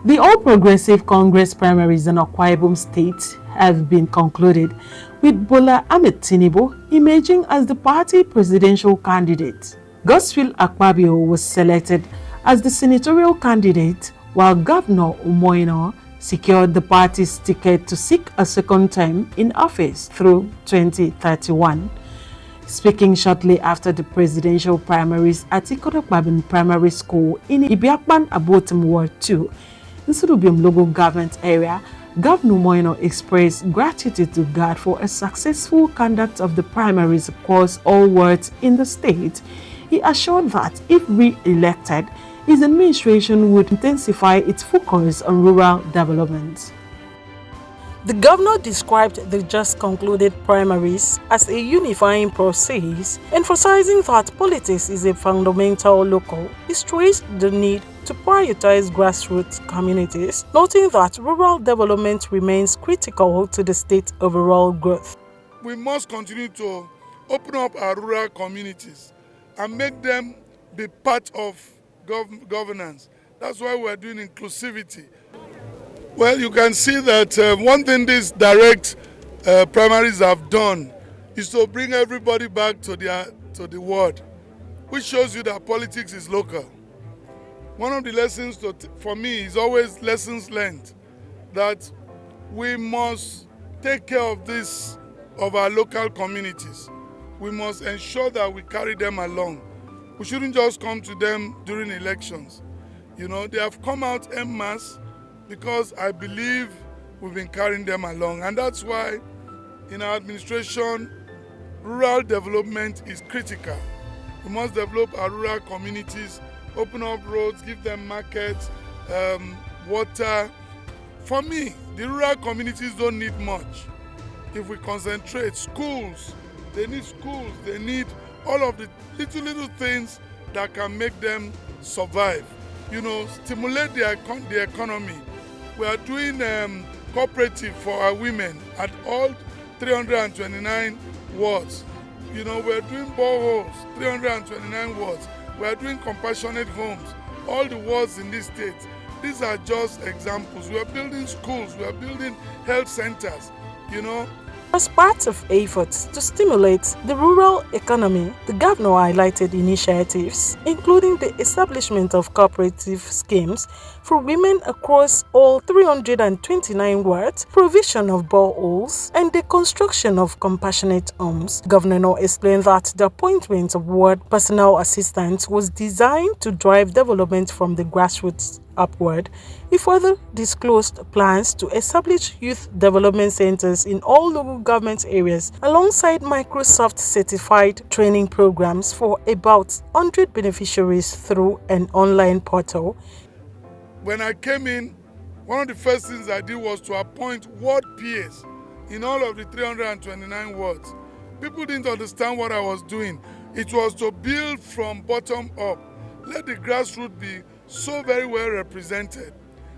The All Progressive Congress primaries in Akwa Ibom State have been concluded, with Bola Ahmed Tinubu emerging as the party presidential candidate. Godswill Akpabio was selected as the senatorial candidate, while Governor Umoino secured the party's ticket to seek a second term in office through 2031. Speaking shortly after the presidential primaries at Ikorekpabin Primary School in Ibiakpan Abotim Ward 2, in Surubium local government area, Governor Moino expressed gratitude to God for a successful conduct of the primaries across all wards in the state. He assured that if re-elected, his administration would intensify its focus on rural development. The governor described the just concluded primaries as a unifying process, emphasizing that politics is a fundamental local. He stressed the need to prioritize grassroots communities, noting that rural development remains critical to the state's overall growth. We must continue to open up our rural communities and make them be part of governance. That's why we're doing inclusivity. Well, you can see that one thing these direct primaries have done is to bring everybody back to the ward, which shows you that politics is local. One of the lessons for me is always lessons learned, that we must take care of our local communities. We must ensure that we carry them along. We shouldn't just come to them during elections. You know, they have come out en masse because I believe we've been carrying them along. And that's why in our administration, rural development is critical. We must develop our rural communities, open up roads, give them markets, water. For me, the rural communities don't need much. If we concentrate, schools, they need all of the little things that can make them survive. You know, stimulate the economy. We are doing cooperative for our women at all 329 wards. You know, we are doing boreholes, 329 wards. We are doing compassionate homes, all the wards in this state. These are just examples. We are building schools, we are building health centers, you know. As part of efforts to stimulate the rural economy, the governor highlighted initiatives, including the establishment of cooperative schemes for women across all 329 wards, provision of boreholes, and the construction of compassionate homes. Governor explained that the appointment of ward personal assistants was designed to drive development from the grassroots upward. He further disclosed plans to establish youth development centers in all local government areas alongside Microsoft certified training programs for about 100 beneficiaries through an online portal. When I came in, one of the first things I did was to appoint ward PAs in all of the 329 wards. People didn't understand what I was doing. It was to build from bottom up. Let the grassroots be so very well represented.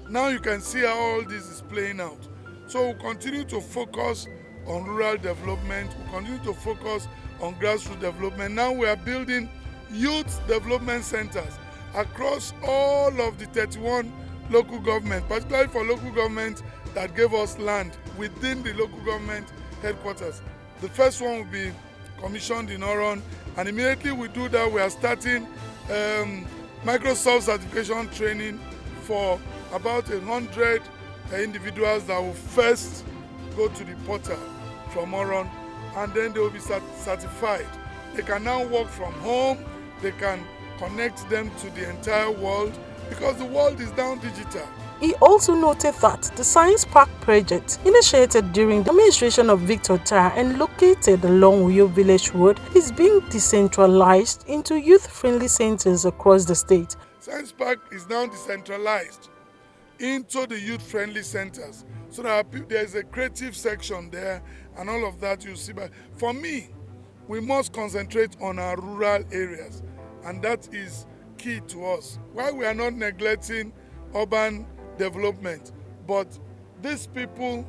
Now you can see how all this is playing out. So we'll continue to focus on rural development, we'll continue to focus on grassroots development. Now we are building youth development centers across all of the 31 local governments, particularly for local governments that gave us land within the local government headquarters. The first one will be commissioned in Oron, and immediately we do that, we are starting Microsoft certification training for about 100 individuals that will first go to the portal from Oron, and then they will be certified. They can now work from home, they can connect them to the entire world because the world is now digital. He also noted that the Science Park project, initiated during the administration of Victor Tar and located along Uyo Village Road, is being decentralized into youth-friendly centers across the state. Science Park is now decentralized into the youth-friendly centers, so that there is a creative section there and all of that you see. But for me, we must concentrate on our rural areas, and that is key to us. Why we are not neglecting urban development, but these people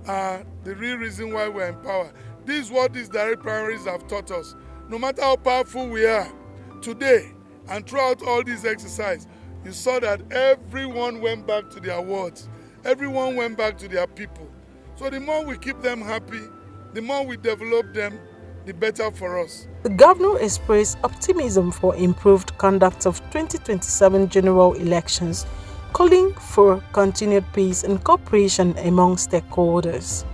are the real reason why we're in power. This is what these direct primaries have taught us. No matter how powerful we are today and throughout all these exercises, you saw that everyone went back to their wards. Everyone went back to their people. So the more we keep them happy, the more we develop them, the better for us. The governor expressed optimism for improved conduct of 2027 general elections, calling for continued peace and cooperation among stakeholders.